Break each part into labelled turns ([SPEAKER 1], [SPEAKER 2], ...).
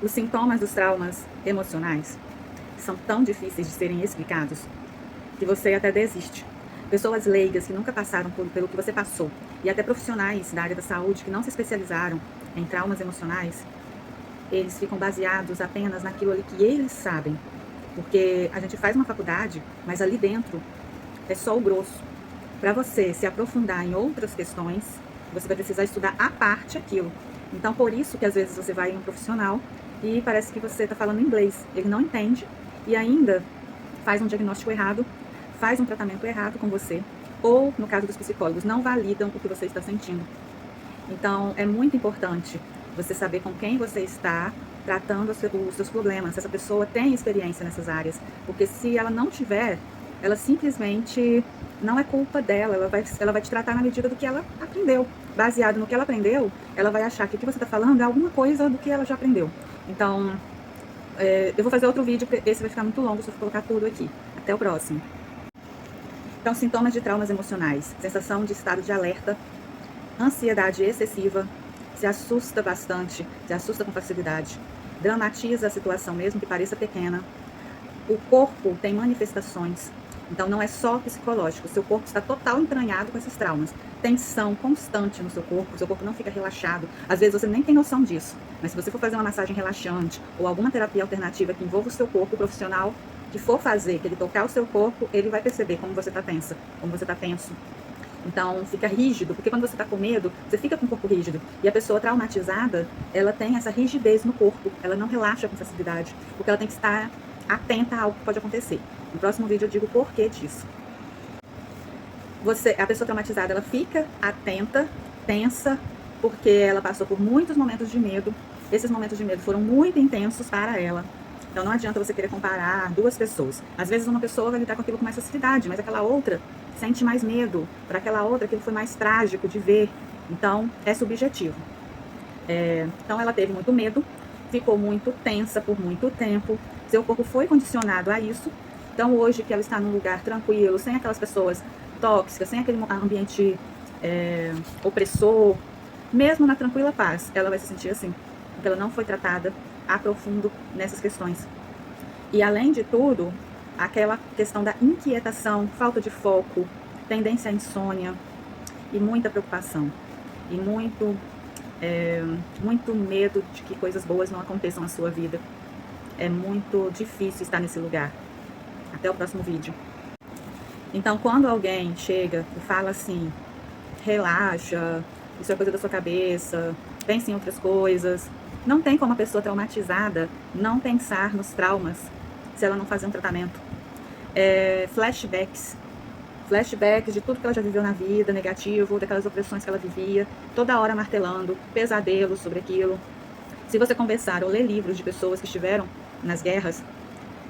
[SPEAKER 1] Os sintomas dos traumas emocionais são tão difíceis de serem explicados que você até desiste. Pessoas leigas que nunca passaram pelo que você passou, e até profissionais da área da saúde que não se especializaram em traumas emocionais, eles ficam baseados apenas naquilo ali que eles sabem. Porque a gente faz uma faculdade, mas ali dentro é só o grosso. Para você se aprofundar em outras questões, você vai precisar estudar à parte aquilo. Então, por isso que às vezes você vai em um profissional e parece que você está falando inglês. Ele não entende e ainda faz um diagnóstico errado, faz um tratamento errado com você. Ou, no caso dos psicólogos, não validam o que você está sentindo. Então, é muito importante você saber com quem você está tratando os seus problemas, se essa pessoa tem experiência nessas áreas. Porque se ela não tiver, ela simplesmente não é culpa dela, ela vai te tratar na medida do que ela aprendeu. Baseado no que ela aprendeu, ela vai achar que o que você está falando é alguma coisa do que ela já aprendeu. Então, eu vou fazer outro vídeo, porque esse vai ficar muito longo se eu colocar tudo aqui. Até o próximo. Então, sintomas de traumas emocionais: sensação de estado de alerta, ansiedade excessiva, se assusta bastante, se assusta com facilidade, dramatiza a situação mesmo que pareça pequena. O corpo tem manifestações, então não é só psicológico, o seu corpo está total entranhado com esses traumas. Tensão constante no seu corpo não fica relaxado. Às vezes você nem tem noção disso, mas se você for fazer uma massagem relaxante ou alguma terapia alternativa que envolva o seu corpo, o profissional que for fazer, que ele tocar o seu corpo, ele vai perceber como você está tensa, como você está tenso. Então, fica rígido, porque quando você está com medo, você fica com o corpo rígido. E a pessoa traumatizada, ela tem essa rigidez no corpo, ela não relaxa com facilidade, porque ela tem que estar atenta a algo que pode acontecer. No próximo vídeo eu digo o porquê disso. A pessoa traumatizada, ela fica atenta, tensa, porque ela passou por muitos momentos de medo. Esses momentos de medo foram muito intensos para ela. Então não adianta você querer comparar duas pessoas. Às vezes uma pessoa vai lidar com aquilo com mais facilidade, mas aquela outra sente mais medo. Para aquela outra aquilo foi mais trágico de ver. Então é subjetivo. Então ela teve muito medo, ficou muito tensa por muito tempo. Seu corpo foi condicionado a isso. Então hoje que ela está num lugar tranquilo, sem aquelas pessoas tóxicas, sem aquele ambiente opressor, mesmo na tranquila paz, ela vai se sentir assim, porque ela não foi tratada a profundo nessas questões. E além de tudo, aquela questão da inquietação, falta de foco, tendência à insônia e muita preocupação e muito medo de que coisas boas não aconteçam na sua vida. É muito difícil estar nesse lugar. Até o próximo vídeo. Então, quando alguém chega e fala assim, relaxa, isso é coisa da sua cabeça, pense em outras coisas, não tem como a pessoa traumatizada não pensar nos traumas se ela não fazer um tratamento. Flashbacks de tudo que ela já viveu na vida, negativo, daquelas opressões que ela vivia, toda hora martelando, pesadelos sobre aquilo. Se você conversar ou ler livros de pessoas que estiveram nas guerras,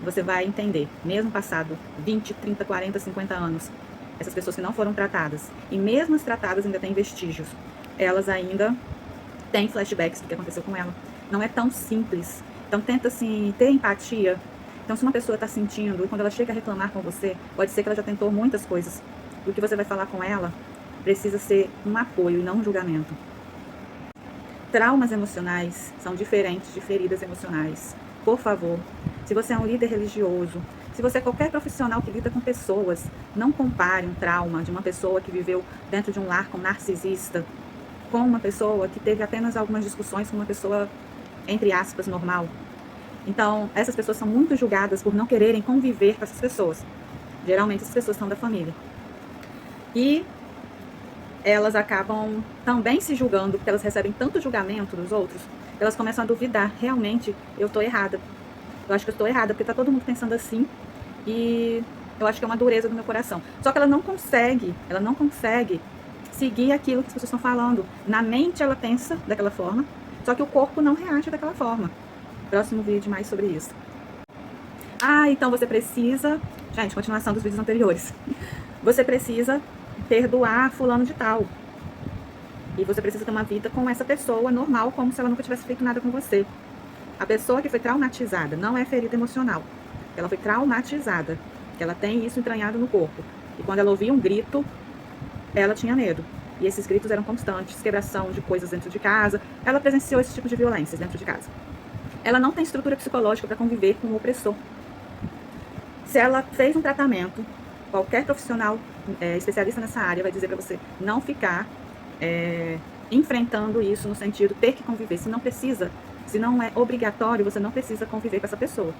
[SPEAKER 1] você vai entender, mesmo passado 20, 30, 40, 50 anos, essas pessoas que não foram tratadas, e mesmo as tratadas ainda têm vestígios, elas ainda têm flashbacks do que aconteceu com ela. Não é tão simples. Então tenta assim, ter empatia. Então se uma pessoa está sentindo, e quando ela chega a reclamar com você, pode ser que ela já tentou muitas coisas. E o que você vai falar com ela precisa ser um apoio e não um julgamento. Traumas emocionais são diferentes de feridas emocionais. Por favor, se você é um líder religioso, se você é qualquer profissional que lida com pessoas, não compare um trauma de uma pessoa que viveu dentro de um lar com um narcisista com uma pessoa que teve apenas algumas discussões com uma pessoa, entre aspas, normal. Então, essas pessoas são muito julgadas por não quererem conviver com essas pessoas. Geralmente, essas pessoas são da família. E elas acabam também se julgando, porque elas recebem tanto julgamento dos outros, elas começam a duvidar, realmente, eu estou errada. Eu acho que eu estou errada, porque está todo mundo pensando assim, e eu acho que é uma dureza do meu coração. Só que ela não consegue seguir aquilo que as pessoas estão falando. Na mente ela pensa daquela forma, só que o corpo não reage daquela forma. Próximo vídeo mais sobre isso. Então você precisa... Gente, continuação dos vídeos anteriores. Você precisa perdoar fulano de tal. E você precisa ter uma vida com essa pessoa normal, como se ela nunca tivesse feito nada com você. A pessoa que foi traumatizada não é ferida emocional. Ela foi traumatizada. Ela tem isso entranhado no corpo. E quando ela ouvia um grito, ela tinha medo. E esses gritos eram constantes, quebração de coisas dentro de casa. Ela presenciou esse tipo de violências dentro de casa. ela não tem estrutura psicológica para conviver com o opressor. Se ela fez um tratamento, qualquer profissional especialista nessa área vai dizer para você não ficar enfrentando isso no sentido ter que conviver. Se não precisa, se não é obrigatório, você não precisa conviver com essa pessoa.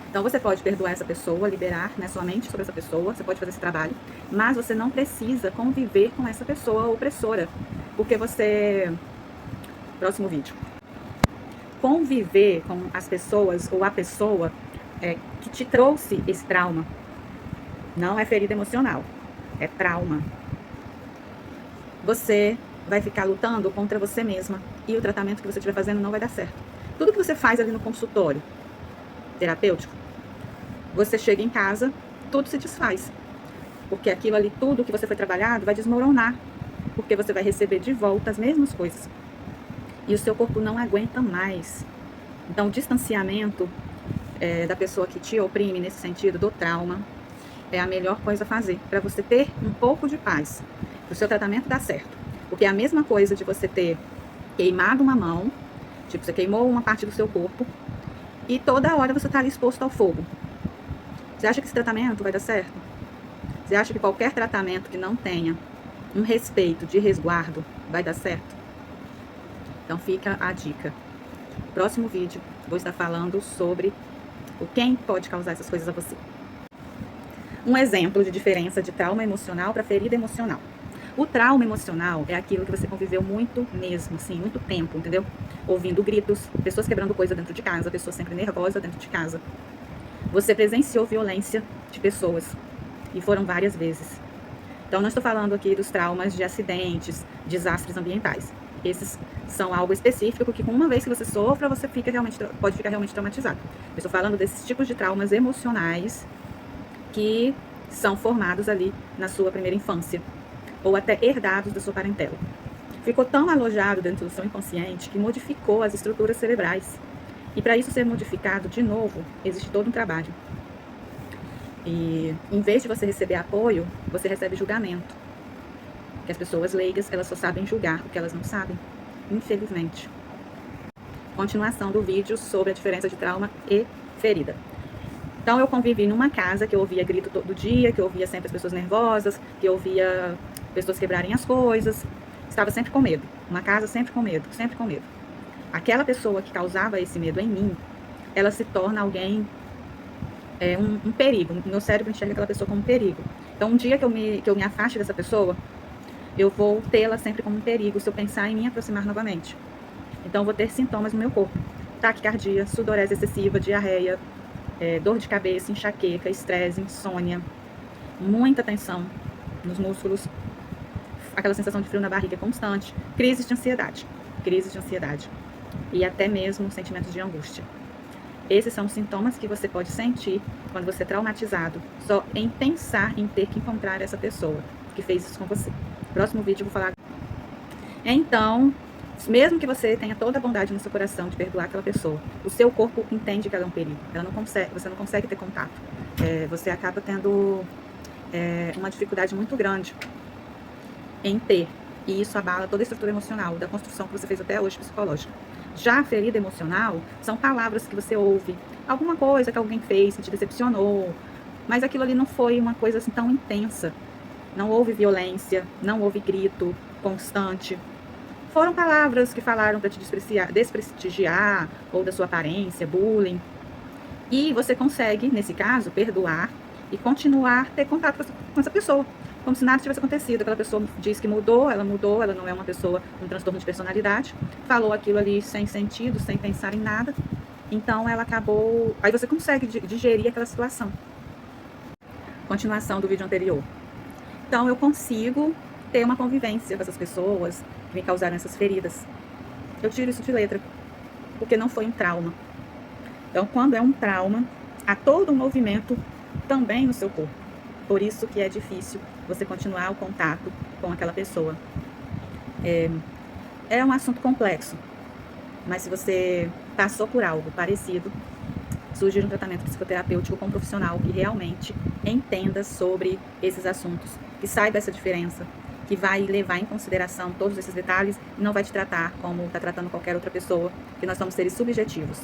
[SPEAKER 1] Então você pode perdoar essa pessoa, liberar, né, sua mente sobre essa pessoa, você pode fazer esse trabalho, mas você não precisa conviver com essa pessoa opressora, porque você... Próximo vídeo. Conviver com as pessoas ou a pessoa que te trouxe esse trauma não é ferida emocional, é trauma. Você vai ficar lutando contra você mesma e o tratamento que você estiver fazendo não vai dar certo. Tudo que você faz ali no consultório terapêutico, você chega em casa, tudo se desfaz. Porque aquilo ali, tudo que você foi trabalhado, vai desmoronar. Porque você vai receber de volta as mesmas coisas. E o seu corpo não aguenta mais. Então, o distanciamento da pessoa que te oprime, nesse sentido, do trauma, é a melhor coisa a fazer. Para você ter um pouco de paz. Para o seu tratamento dar certo. Porque é a mesma coisa de você ter queimado uma mão, tipo, você queimou uma parte do seu corpo, e toda hora você está ali exposto ao fogo. Você acha que esse tratamento vai dar certo? Você acha que qualquer tratamento que não tenha um respeito de resguardo vai dar certo? Então fica a dica. Próximo vídeo, vou estar falando sobre quem pode causar essas coisas a você. Um exemplo de diferença de trauma emocional para ferida emocional. O trauma emocional é aquilo que você conviveu muito mesmo, assim, muito tempo, entendeu? Ouvindo gritos, pessoas quebrando coisa dentro de casa, pessoas sempre nervosas dentro de casa. Você presenciou violência de pessoas, e foram várias vezes. Então, não estou falando aqui dos traumas de acidentes, desastres ambientais. Esses são algo específico que, uma vez que você sofra, você pode ficar realmente traumatizado. Eu estou falando desses tipos de traumas emocionais que são formados ali na sua primeira infância, ou até herdados da sua parentela. Ficou tão alojado dentro do seu inconsciente que modificou as estruturas cerebrais. E para isso ser modificado de novo, existe todo um trabalho. E em vez de você receber apoio, você recebe julgamento. Porque as pessoas leigas, elas só sabem julgar o que elas não sabem, infelizmente. Continuação do vídeo sobre a diferença de trauma e ferida. Então eu convivi numa casa que eu ouvia grito todo dia, que eu ouvia sempre as pessoas nervosas, que eu ouvia pessoas quebrarem as coisas. Estava sempre com medo. Uma casa sempre com medo, sempre com medo. Aquela pessoa que causava esse medo em mim, ela se torna alguém, um perigo. Meu cérebro enxerga aquela pessoa como um perigo. Então, um dia que eu me afaste dessa pessoa, eu vou tê-la sempre como um perigo se eu pensar em me aproximar novamente. Então, eu vou ter sintomas no meu corpo. Taquicardia, sudorese excessiva, diarreia, dor de cabeça, enxaqueca, estresse, insônia, muita tensão nos músculos, aquela sensação de frio na barriga constante, crises de ansiedade e até mesmo sentimentos de angústia. Esses são os sintomas que você pode sentir quando você é traumatizado, só em pensar em ter que encontrar essa pessoa que fez isso com você. Próximo vídeo eu vou falar. Então, mesmo que você tenha toda a bondade no seu coração de perdoar aquela pessoa, o seu corpo entende que ela é um perigo. Você não consegue ter contato. Você acaba tendo uma dificuldade muito grande em ter. E isso abala toda a estrutura emocional da construção que você fez até hoje psicológica. Já a ferida emocional são palavras que você ouve, alguma coisa que alguém fez que te decepcionou, mas aquilo ali não foi uma coisa assim tão intensa. Não houve violência, não houve grito constante. Foram palavras que falaram para te desprestigiar, ou da sua aparência, bullying. E você consegue, nesse caso, perdoar e continuar a ter contato com essa pessoa, como se nada tivesse acontecido. Aquela pessoa diz que mudou, ela não é uma pessoa com transtorno de personalidade, falou aquilo ali sem sentido, sem pensar em nada. Então ela acabou... Aí você consegue digerir aquela situação. Continuação do vídeo anterior. Então eu consigo ter uma convivência com essas pessoas que me causaram essas feridas. Eu tiro isso de letra, porque não foi um trauma. Então, quando é um trauma, há todo um movimento também no seu corpo. Por isso que é difícil você continuar o contato com aquela pessoa. É um assunto complexo, mas se você passou por algo parecido, sugiro um tratamento psicoterapêutico com um profissional que realmente entenda sobre esses assuntos, que saiba essa diferença, que vai levar em consideração todos esses detalhes e não vai te tratar como está tratando qualquer outra pessoa, porque nós somos seres subjetivos.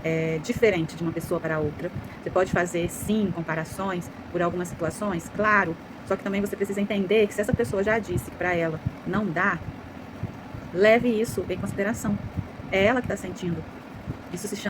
[SPEAKER 1] É diferente de uma pessoa para outra. Você pode fazer, sim, comparações por algumas situações, claro, só que também você precisa entender que se essa pessoa já disse que para ela não dá, leve isso em consideração. É ela que está sentindo. Isso se chama